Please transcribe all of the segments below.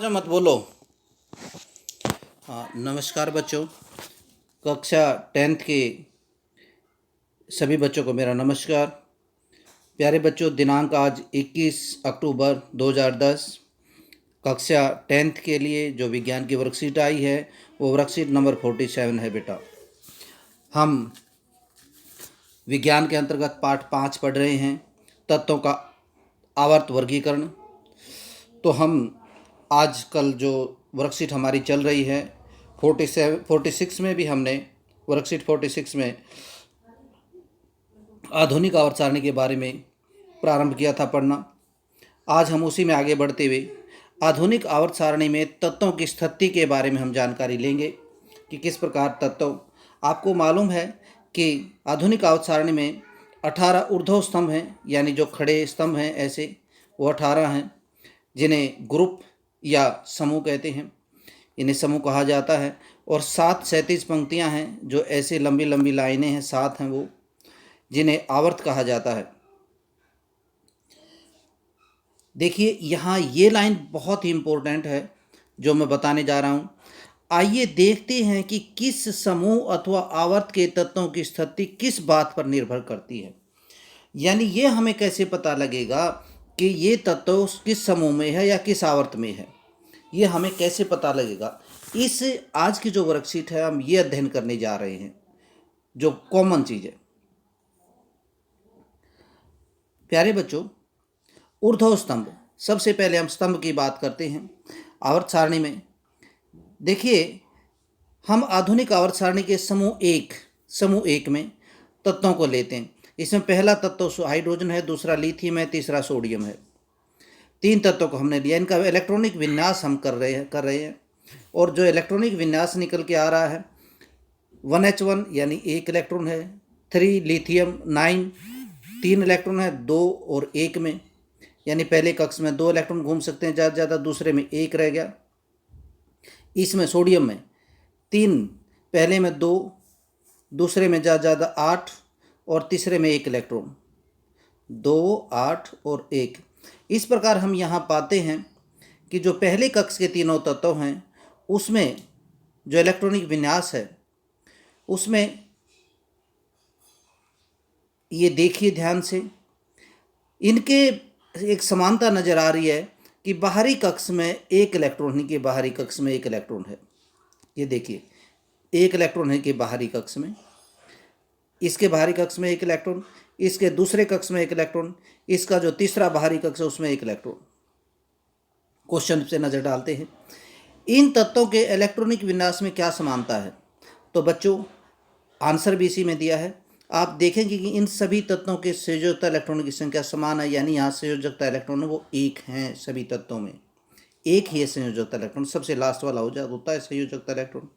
जो मत बोलो। हाँ, नमस्कार बच्चों। कक्षा 10th के सभी बच्चों को मेरा नमस्कार। प्यारे बच्चों, दिनांक आज 21 अक्टूबर 2010। कक्षा 10th के लिए जो विज्ञान की वर्कशीट आई है वो वर्कशीट नंबर 47 है। बेटा, हम विज्ञान के अंतर्गत पाठ 5 पढ़ रहे हैं, तत्वों का आवर्त वर्गीकरण। तो हम आजकल जो वर्कशीट हमारी चल रही है 46 में भी हमने वर्कशीट 46 में आधुनिक आवर्त सारणी के बारे में प्रारंभ किया था पढ़ना। आज हम उसी में आगे बढ़ते हुए आधुनिक आवर्त सारणी में तत्वों की स्थिति के बारे में हम जानकारी लेंगे कि किस प्रकार तत्व। आपको मालूम है कि आधुनिक आवर्त सारणी में 18 ऊर्ध्व स्तंभ हैं, यानी जो खड़े स्तंभ हैं ऐसे वो 18 हैं, जिन्हें ग्रुप या समूह कहते हैं। इन्हें समूह कहा जाता है। और 7 क्षैतिज पंक्तियां हैं, जो ऐसे लंबी लंबी लाइनें हैं, 7 हैं वो, जिन्हें आवर्त कहा जाता है। देखिए, यहाँ ये लाइन बहुत ही इम्पोर्टेंट है जो मैं बताने जा रहा हूँ। आइए देखते हैं कि किस समूह अथवा आवर्त के तत्वों की स्थिति किस बात पर निर्भर करती है। यानी ये हमें कैसे पता लगेगा कि ये तत्व किस समूह में है या किस आवर्त में है, ये हमें कैसे पता लगेगा। इस आज की जो वर्कशीट है हम ये अध्ययन करने जा रहे हैं, जो कॉमन चीज़ है। प्यारे बच्चों, ऊर्ध्व स्तंभ, सबसे पहले हम स्तंभ की बात करते हैं आवर्त सारणी में। देखिए, हम आधुनिक आवर्त सारणी के समूह एक में तत्वों को लेते हैं। इसमें पहला तत्व हाइड्रोजन है, दूसरा लिथियम है, तीसरा सोडियम है। 3 तत्वों को हमने लिया। इनका इलेक्ट्रॉनिक विन्यास हम कर रहे हैं और जो इलेक्ट्रॉनिक विन्यास निकल के आ रहा है 1H1 यानी 1 इलेक्ट्रॉन है, 3 लिथियम 9 3 इलेक्ट्रॉन है, 2 और 1 में, यानी पहले कक्ष में 2 इलेक्ट्रॉन घूम सकते हैं ज़्यादा ज़्यादा, दूसरे में 1 रह गया। इसमें सोडियम में 3, पहले में 2, दूसरे में ज़्यादा ज़्यादा 8 और तीसरे में 1 इलेक्ट्रॉन, 2, 8 और 1। इस प्रकार हम यहाँ पाते हैं कि जो पहले कक्ष के तीनों तत्व हैं उसमें जो इलेक्ट्रॉनिक विन्यास है उसमें ये देखिए ध्यान से, इनके एक समानता नज़र आ रही है कि बाहरी कक्ष में 1 इलेक्ट्रॉन है कि बाहरी कक्ष में 1 इलेक्ट्रॉन है। ये देखिए, 1 इलेक्ट्रॉन है कि बाहरी कक्ष में, इसके बाहरी कक्ष में 1 इलेक्ट्रॉन, इसके दूसरे कक्ष में 1 इलेक्ट्रॉन, इसका जो तीसरा बाहरी कक्ष है उसमें 1 इलेक्ट्रॉन। क्वेश्चन से नज़र डालते हैं, इन तत्वों के इलेक्ट्रॉनिक विन्यास में क्या समानता है। तो बच्चों, आंसर भी इसी में दिया है। आप देखेंगे कि इन सभी तत्वों के संयोजकता इलेक्ट्रॉनों की संख्या समान है, यानी यहाँ संयोजकता इलेक्ट्रॉन वो 1 हैं। सभी तत्वों में 1 ही है संयोजकता इलेक्ट्रॉन। सबसे लास्ट वाला होता है संयोजकता इलेक्ट्रॉन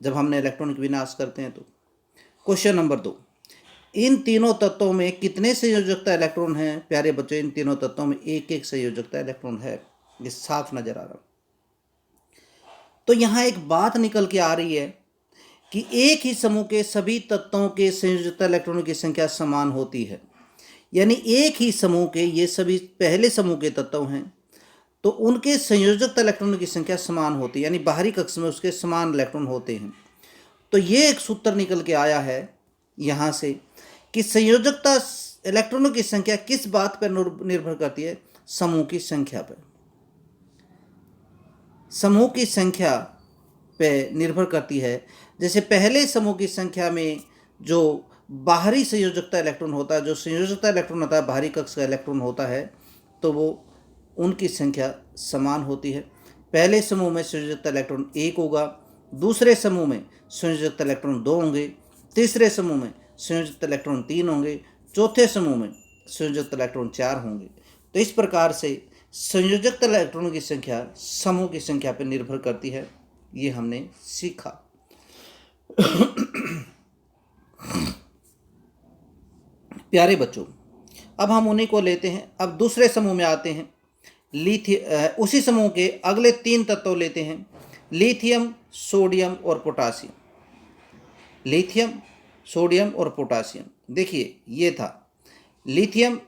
जब हमने इलेक्ट्रॉनिक विन्यास करते हैं। तो क्वेश्चन नंबर 2, इन तीनों तत्वों में कितने संयोजकता इलेक्ट्रॉन हैं। प्यारे बच्चों, इन तीनों तत्वों में 1 संयोजकता इलेक्ट्रॉन है। ये साफ नजर आ रहा। तो यहाँ एक बात निकल के आ रही है कि एक ही समूह के सभी तत्वों के संयोजकता इलेक्ट्रॉनों की संख्या समान होती है। यानी एक ही समूह के ये सभी पहले समूह के तत्व हैं तो उनके संयोजकता इलेक्ट्रॉनों की संख्या समान होती है, यानी बाहरी कक्ष में उसके समान इलेक्ट्रॉन होते हैं। तो ये एक सूत्र निकल के आया है यहाँ से कि संयोजकता इलेक्ट्रॉनों की संख्या किस बात पर निर्भर करती है, समूह की संख्या पर। समूह की संख्या पे निर्भर करती है। जैसे पहले समूह की संख्या में जो बाहरी संयोजकता इलेक्ट्रॉन होता है, जो संयोजकता इलेक्ट्रॉन होता है बाहरी कक्ष का इलेक्ट्रॉन होता है, तो वो उनकी संख्या समान होती है। पहले समूह में संयोजकता इलेक्ट्रॉन 1 होगा, दूसरे समूह में संयोजकता इलेक्ट्रॉन 2 होंगे, तीसरे समूह में संयोजकता इलेक्ट्रॉन 3 होंगे, चौथे समूह में संयोजकता इलेक्ट्रॉन 4 होंगे। तो इस प्रकार से संयोजकता इलेक्ट्रॉनों की संख्या समूह की संख्या पर निर्भर करती है। ये हमने सीखा। प्यारे बच्चों, अब हम उन्हीं को लेते हैं। अब दूसरे समूह में आते हैं। उसी समूह के अगले 3 तत्व लेते हैं, लिथियम, सोडियम और पोटासियम। लिथियम, सोडियम और पोटासियम। देखिए, ये था लिथियम,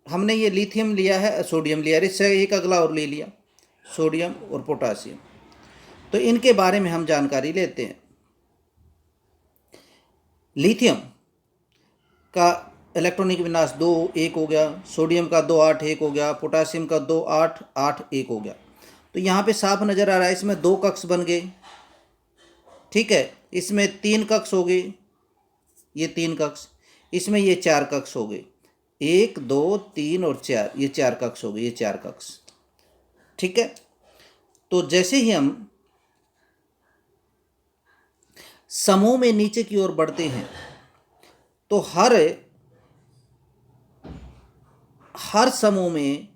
हमने ये लिथियम लिया है, सोडियम लिया है, इससे एक अगला और ले लिया सोडियम और पोटासियम। तो इनके बारे में हम जानकारी लेते हैं। लिथियम का इलेक्ट्रॉनिक विन्यास 2 1 हो गया, सोडियम का 2 8 1 हो गया, पोटासियम का 2 8 8 1 हो गया। तो यहाँ पे साफ नज़र आ रहा है, इसमें 2 कक्ष बन गए। ठीक है, इसमें 3 कक्ष हो गए, ये 3 कक्ष, इसमें ये 4 कक्ष हो गए, 1 2 3 और 4, ये 4 कक्ष हो गए, ये 4 कक्ष। ठीक है, तो जैसे ही हम समूह में नीचे की ओर बढ़ते हैं तो हर समूह में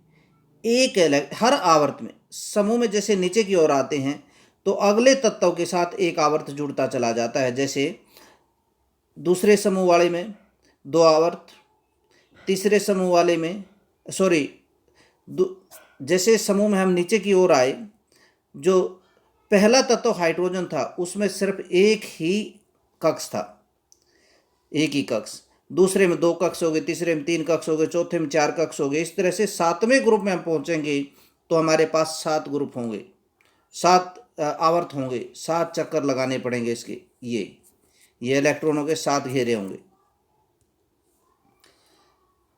हर आवर्त में समूह में जैसे नीचे की ओर आते हैं तो अगले तत्वों के साथ एक आवर्त जुड़ता चला जाता है। जैसे दूसरे समूह वाले में 2 आवर्त, तीसरे समूह वाले में जैसे समूह में हम नीचे की ओर आए, जो पहला तत्व हाइड्रोजन था उसमें सिर्फ एक ही कक्ष था, एक ही कक्ष। दूसरे में 2 कक्ष हो गए, तीसरे में 3 कक्ष हो गए, चौथे में 4 कक्ष हो गए। इस तरह से 7वें ग्रुप में हम पहुंचेंगे तो हमारे पास 7 ग्रुप होंगे, 7 आवर्त होंगे, 7 चक्कर लगाने पड़ेंगे इसके। ये इलेक्ट्रॉनों के 7 घेरे होंगे।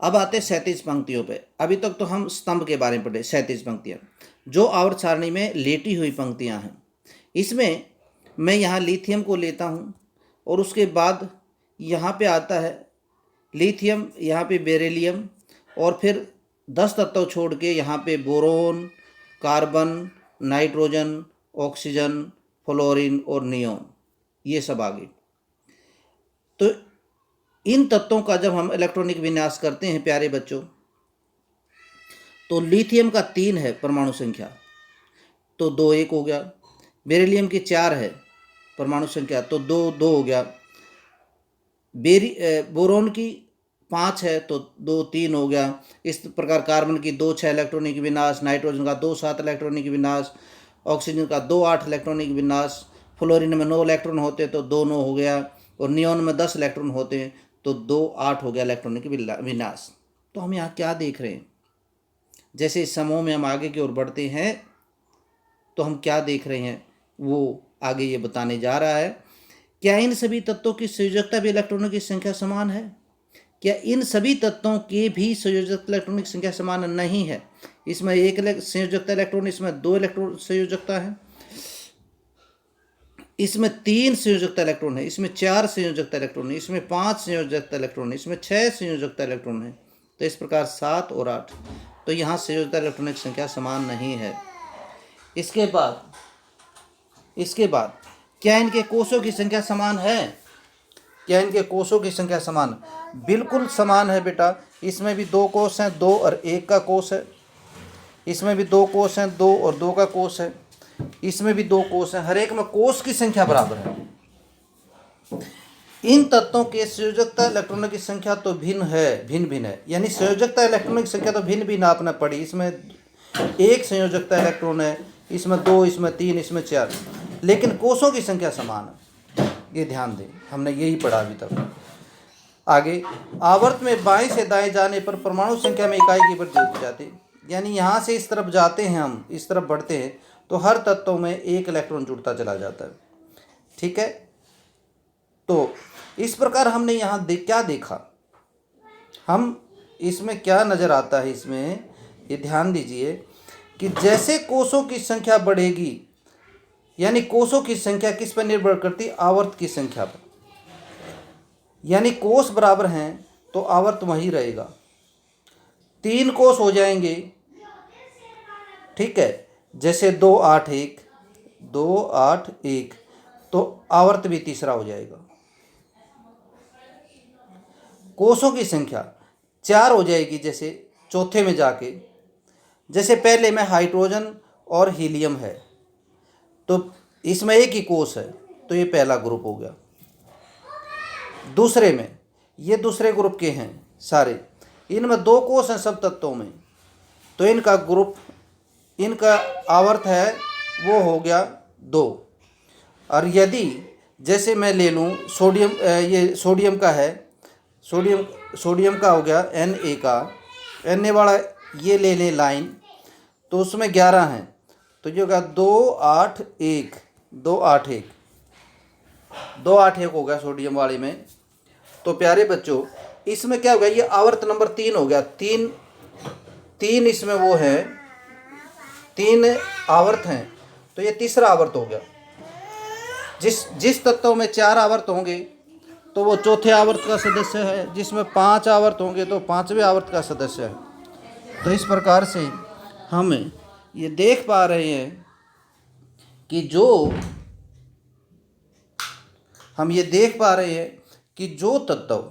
अब आते 37 पंक्तियों पे। अभी तक तो हम स्तंभ के बारे में पढ़े। 37 पंक्तियाँ जो आवर्त सारणी में लेटी हुई पंक्तियाँ हैं, इसमें मैं यहाँ लिथियम को लेता हूँ और उसके बाद यहाँ पे आता है लिथियम, यहाँ पे बेरिलियम, और फिर 10 तत्व छोड़ के यहाँ पे boron, carbon, nitrogen, oxygen, fluorine और नियोन, ये सब आ गए। तो इन तत्वों का जब हम इलेक्ट्रॉनिक विन्यास करते हैं प्यारे बच्चों, तो लिथियम का 3 है परमाणु संख्या, तो 2 1 हो गया। बेरिलियम की 4 है परमाणु संख्या, तो 2 2 हो गया। बोरोन की 5 है तो 2 3 हो गया। इस प्रकार कार्बन की 2 6 इलेक्ट्रॉनिक विन्यास, नाइट्रोजन का 2 7 इलेक्ट्रॉनिक विन्यास, ऑक्सीजन का 2 8 इलेक्ट्रॉनिक विन्यास, फ्लोरीन में 9 इलेक्ट्रॉन होते तो 2 9 हो गया, और नियोन में 10 इलेक्ट्रॉन होते हैं तो 2 8 हो गया इलेक्ट्रॉनिक विन्यास। तो हम यहाँ क्या देख रहे हैं, जैसे इस समूह में हम आगे की ओर बढ़ते हैं तो हम क्या देख रहे हैं वो आगे ये बताने जा रहा है। क्या इन सभी तत्वों की संयोजकता भी इलेक्ट्रॉनों की संख्या समान है? क्या इन सभी तत्वों की भी संयोजकता इलेक्ट्रॉनिक संख्या समान नहीं है? इसमें 1 संयोजकता इलेक्ट्रॉन, इसमें 2 इलेक्ट्रॉन संयोजकता है, इसमें 3 संयोजकता इलेक्ट्रॉन है, इसमें 4 संयोजकता इलेक्ट्रॉन है, इसमें 5 संयोजकता इलेक्ट्रॉन है, इसमें 6 संयोजकता इलेक्ट्रॉन है। तो इस प्रकार 7 और 8, तो यहाँ संयोजकता इलेक्ट्रॉनिक संख्या समान नहीं है। इसके बाद क्या इनके कोषों की संख्या समान है? क्या इनके कोषों की संख्या समान? बिल्कुल समान है बेटा। इसमें भी 2 कोष हैं, 2 और 1 का कोष है। इसमें भी 2 कोष हैं, 2 और 2 का कोष है। इसमें भी 2 कोष हैं, हर एक में कोष की संख्या बराबर है। इन तत्वों के संयोजकता इलेक्ट्रॉनों की संख्या तो भिन्न है, यानी संयोजकता इलेक्ट्रॉनों की संख्या तो भिन्न आपने पढ़ी। इसमें 1 संयोजकता इलेक्ट्रॉन है, इसमें 2, इसमें 3, इसमें 4, लेकिन कोषों की संख्या समान है। ये ध्यान दें, हमने यही पढ़ा अभी तक। आगे आवर्त में बाएं से दाएं जाने पर परमाणु संख्या में इकाई की वृद्धि होती जाती है, यानी यहाँ से इस तरफ जाते हैं, हम इस तरफ बढ़ते हैं तो हर तत्व में 1 इलेक्ट्रॉन जुड़ता चला जाता है। ठीक है, तो इस प्रकार हमने यहाँ क्या देखा, हम इसमें क्या नज़र आता है, इसमें ये ध्यान दीजिए कि जैसे कोषों की संख्या बढ़ेगी, यानी कोषों की संख्या किस पर निर्भर करती? आवर्त की संख्या पर। यानी कोष बराबर हैं तो आवर्त वही रहेगा। 3 कोष हो जाएंगे, ठीक है, जैसे 2 8 1, 2 8 1, तो आवर्त भी तीसरा हो जाएगा। कोषों की संख्या 4 हो जाएगी, जैसे चौथे में जाके, जैसे पहले में हाइड्रोजन और हीलियम है तो इसमें 1 ही कोष है तो ये पहला ग्रुप हो गया। दूसरे में, ये दूसरे ग्रुप के हैं सारे, इनमें 2 कोष हैं सब तत्वों में, तो इनका ग्रुप, इनका आवर्त है वो हो गया 2। और यदि जैसे मैं ले लूँ सोडियम, ये सोडियम का है, सोडियम का हो गया Na का, Na वाला ये ले लें लाइन, तो उसमें 11 हैं, तो ये होगा 281, 281, 281 हो गया सोडियम वाले में। तो प्यारे बच्चों इसमें क्या हो गया, ये आवर्त नंबर 3 हो गया। तीन तीन इसमें वो है, 3 आवर्त हैं, तो ये तीसरा आवर्त हो गया। जिस तत्व में 4 आवर्त होंगे तो वो चौथे आवर्त का सदस्य है, जिसमें 5 आवर्त होंगे तो 5वें आवर्त का सदस्य है। तो इस प्रकार से हम ये देख पा रहे हैं कि जो तत्व,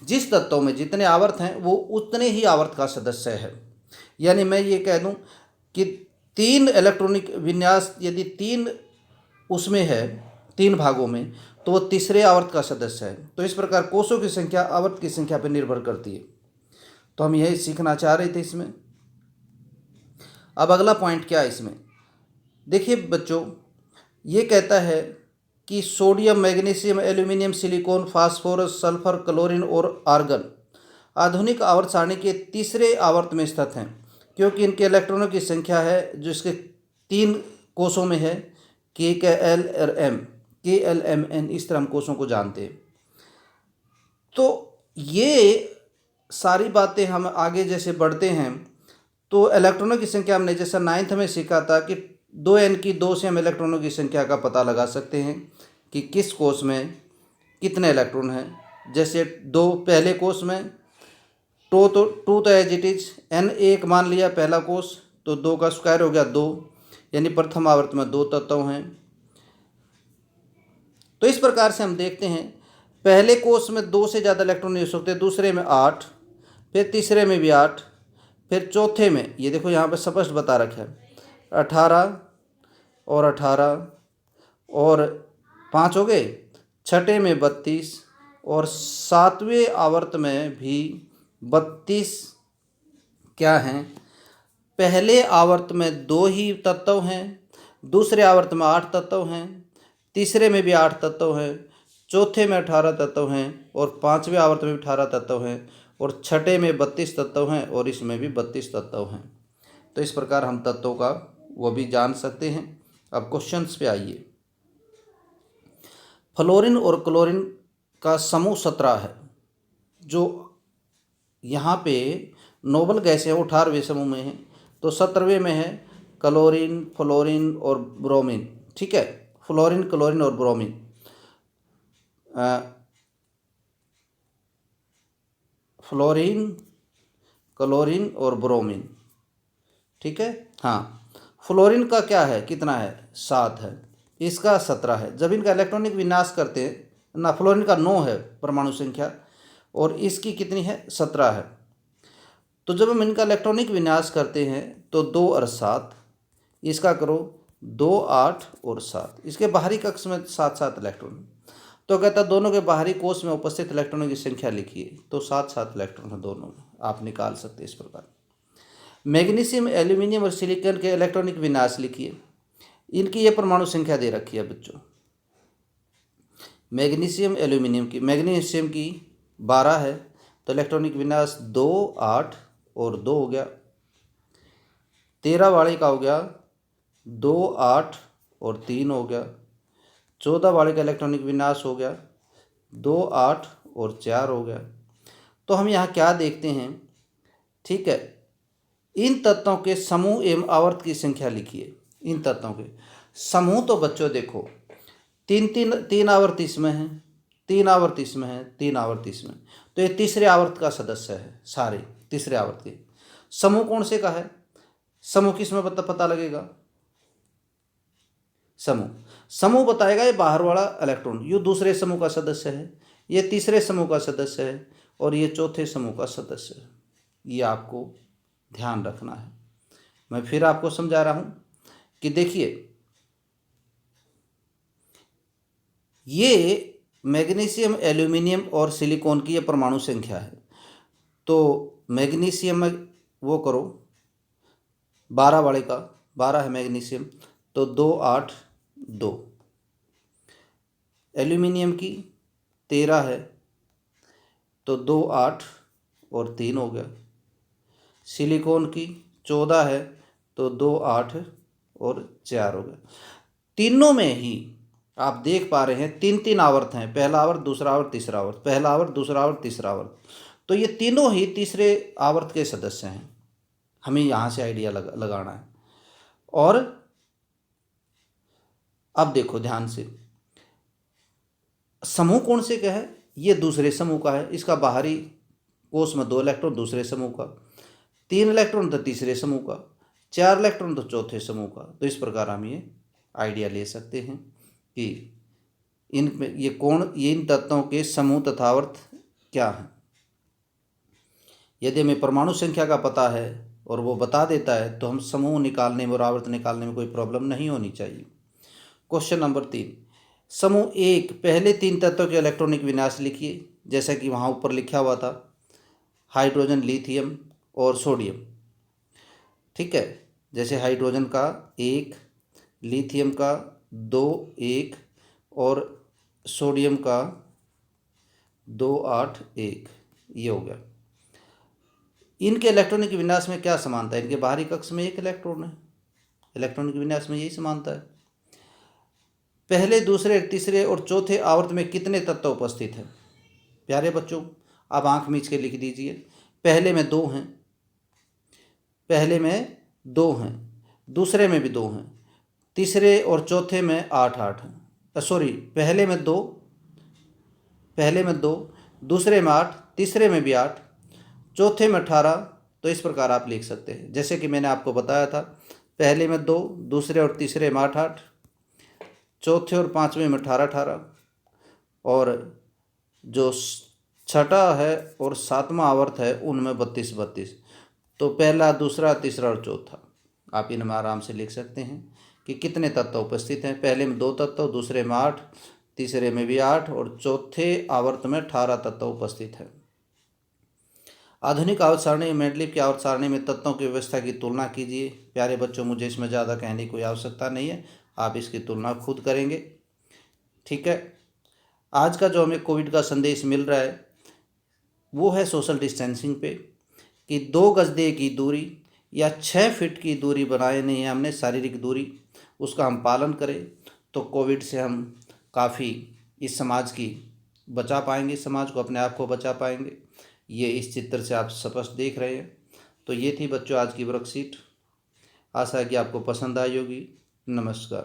जिस तत्व में जितने आवर्त हैं वो उतने ही आवर्त का सदस्य है। यानी मैं ये कह दूं कि 3 इलेक्ट्रॉनिक विन्यास यदि 3 उसमें है, 3 भागों में, तो वो तीसरे आवर्त का सदस्य है। तो इस प्रकार कोषों की संख्या आवर्त की संख्या पर निर्भर करती है। तो हम यही सीखना चाह रहे थे इसमें। अब अगला पॉइंट क्या है इसमें, देखिए बच्चों, ये कहता है कि sodium, magnesium, aluminium, silicon, phosphorus, sulphur, chlorine और आर्गन आधुनिक आवर्त सारणी के तीसरे आवर्त में स्थित हैं, क्योंकि इनके इलेक्ट्रॉनों की संख्या है जो इसके 3 कोषों में है, KLM, इस तरह हम कोषों को जानते हैं। तो ये सारी बातें हम आगे जैसे बढ़ते हैं तो इलेक्ट्रॉनों की संख्या हमने जैसा 9th में सीखा था कि 2n की 2 से हम इलेक्ट्रॉनों की संख्या का पता लगा सकते हैं कि किस कोष में कितने इलेक्ट्रॉन हैं। जैसे 2 पहले कोष में, टू तो एज इट इज, n1 मान लिया पहला कोष, तो 2 का स्क्वायर हो गया 2, यानी प्रथम आवर्त में 2 तत्व हैं। तो इस प्रकार से हम देखते हैं पहले कोष में 2 से ज़्यादा इलेक्ट्रॉन नहीं हो सकते, दूसरे में 8, फिर तीसरे में भी 8, फिर चौथे में ये देखो यहाँ पे स्पष्ट बता रखा है 18 और 5 हो गए, छठे में 32 और 7वें आवर्त में भी 32 क्या हैं, पहले आवर्त में 2 ही तत्व हैं, दूसरे आवर्त में 8 तत्व हैं, तीसरे में भी 8 तत्व हैं, चौथे में 18 तत्व हैं और 5वें आवर्त में भी 18 तत्व हैं और छठे में 32 तत्व हैं और इसमें भी 32 तत्व हैं। तो इस प्रकार हम तत्वों का वो भी जान सकते हैं। अब क्वेश्चंस पे आइए। फ्लोरीन और क्लोरीन का समूह 17 है। जो यहाँ पे नोबल गैस है वो 18वें समूह में है, तो 17वें में है क्लोरीन, फ्लोरीन और ब्रोमीन। ठीक है, फ्लोरीन, क्लोरीन और ब्रोमीन। फ्लोरीन, क्लोरीन और ब्रोमीन। ठीक है, हाँ, फ्लोरीन का क्या है, कितना है, 7 है, इसका 17 है। जब इनका इलेक्ट्रॉनिक विन्यास करते हैं ना, फ्लोरीन का 9 है परमाणु संख्या और इसकी कितनी है, 17 है। तो जब हम इनका इलेक्ट्रॉनिक विन्यास करते हैं तो 2 और 7, इसका करो 2, 8 और 7, इसके बाहरी कक्ष में 7 इलेक्ट्रॉन। तो कहता है दोनों के बाहरी कोष में उपस्थित इलेक्ट्रॉनों की संख्या लिखिए, तो 7 इलेक्ट्रॉन है दोनों में, आप निकाल सकते हैं इस प्रकार। मैग्नीशियम, एल्यूमिनियम और सिलिकॉन के इलेक्ट्रॉनिक विन्यास लिखिए, इनकी ये परमाणु संख्या दे रखी है बच्चों। मैग्नीशियम, एल्यूमिनियम की, मैग्नीशियम की 12 है, तो इलेक्ट्रॉनिक विन्यास 2, 8 और 2 हो गया। 13 वाले का हो गया 2, 8 और 3 हो गया। 14 वाले का इलेक्ट्रॉनिक विन्यास हो गया 2, 8 और 4 हो गया। तो हम यहाँ क्या देखते हैं, ठीक है, इन तत्वों के समूह एवं आवर्त की संख्या लिखिए। इन तत्वों के समूह तो बच्चों देखो 3 आवर्त इसमें है, 3 आवर्त इसमें है, 3 आवर्त इसमें, तो ये तीसरे आवर्त का सदस्य है। सारे तीसरे आवर्त के समूह कौन से का है, समूह किसमें पता लगेगा, समूह बताएगा ये बाहर वाला इलेक्ट्रॉन, ये दूसरे समूह का सदस्य है, ये तीसरे समूह का सदस्य है और ये चौथे समूह का सदस्य है। ये आपको ध्यान रखना है। मैं फिर आपको समझा रहा हूँ कि देखिए, ये मैग्नीशियम, एल्यूमिनियम और सिलिकॉन की ये परमाणु संख्या है। तो मैग्नीशियम में वो करो 12 वाले का, 12 है मैग्नीशियम, तो 2, 8, 2। एल्यूमिनियम की 13 है, तो 2, 8 और 3 हो गया। सिलिकॉन की 14 है, तो 2 8 और 4 हो गया। तीनों में ही आप देख पा रहे हैं 3 3 आवर्त हैं, पहला आवर्त, दूसरा आवर्त, तीसरा आवर्त, पहला आवर्त, दूसरा आवर्त, तीसरा आवर्त। तो ये तीनों ही तीसरे आवर्त के सदस्य हैं। हमें यहाँ से आइडिया लगाना है। और अब देखो ध्यान से, समूह कौन से का है? ये दूसरे समूह का है। इसका बाहरी कोष में 2 इलेक्ट्रॉन दूसरे समूह का, 3 इलेक्ट्रॉन तो तीसरे समूह का, 4 इलेक्ट्रॉन तो चौथे समूह का। तो इस प्रकार हम ये आइडिया ले सकते हैं कि इन तत्वों के समूह तथा आवर्त क्या हैं। यदि हमें परमाणु संख्या का पता है और वो बता देता है तो हम समूह निकालने में और आवर्त निकालने में कोई प्रॉब्लम नहीं होनी चाहिए। क्वेश्चन नंबर 3, समूह 1 पहले 3 तत्वों के इलेक्ट्रॉनिक विन्यास लिखिए। जैसा कि वहाँ ऊपर लिखा हुआ था, हाइड्रोजन, लिथियम और सोडियम। ठीक है, जैसे हाइड्रोजन का 1, लिथियम का 2 1 और सोडियम का 2 8 1, ये हो गया। इनके इलेक्ट्रॉनिक विन्यास में क्या समानता है? इनके बाहरी कक्ष में 1 इलेक्ट्रॉन है। इलेक्ट्रॉनिक विन्यास में यही समानता है। पहले, दूसरे, तीसरे और चौथे आवर्त में कितने तत्व उपस्थित हैं? प्यारे बच्चों, आप आंख मीच के लिख दीजिए। पहले में 2 हैं, पहले में 2 हैं, दूसरे में भी 2 हैं, तीसरे और चौथे में 8 8 हैं। सॉरी, पहले में 2, दूसरे में 8, तीसरे में भी 8, चौथे में 18। तो इस प्रकार आप लिख सकते हैं, जैसे कि मैंने आपको बताया था, पहले में 2, दूसरे और तीसरे में 8 8, चौथे और पाँचवें में 18 18, और जो छठा है और सातवां आवर्त है उनमें 32 32। तो पहला, दूसरा, तीसरा और चौथा आप इनमें आराम से लिख सकते हैं कि कितने तत्व उपस्थित हैं। पहले में 2 तत्व, दूसरे में 8, तीसरे में भी 8 और चौथे आवर्त में 18 तत्व उपस्थित हैं। आधुनिक आवर्त सारणी मेंडलीव की आवर्त सारणी में तत्वों की व्यवस्था की तुलना कीजिए। प्यारे बच्चों, मुझे इसमें ज़्यादा कहने की कोई आवश्यकता नहीं है, आप इसकी तुलना खुद करेंगे। ठीक है, आज का जो हमें कोविड का संदेश मिल रहा है वो है सोशल डिस्टेंसिंग पे, कि 2 गज की दूरी या 6 फीट की दूरी बनाए नहीं है हमने, शारीरिक दूरी, उसका हम पालन करें तो कोविड से हम काफ़ी इस समाज की बचा पाएंगे, समाज को, अपने आप को बचा पाएंगे। ये इस चित्र से आप स्पष्ट देख रहे हैं। तो ये थी बच्चों आज की वर्कशीट। आशा है कि आपको पसंद आई होगी। नमस्कार।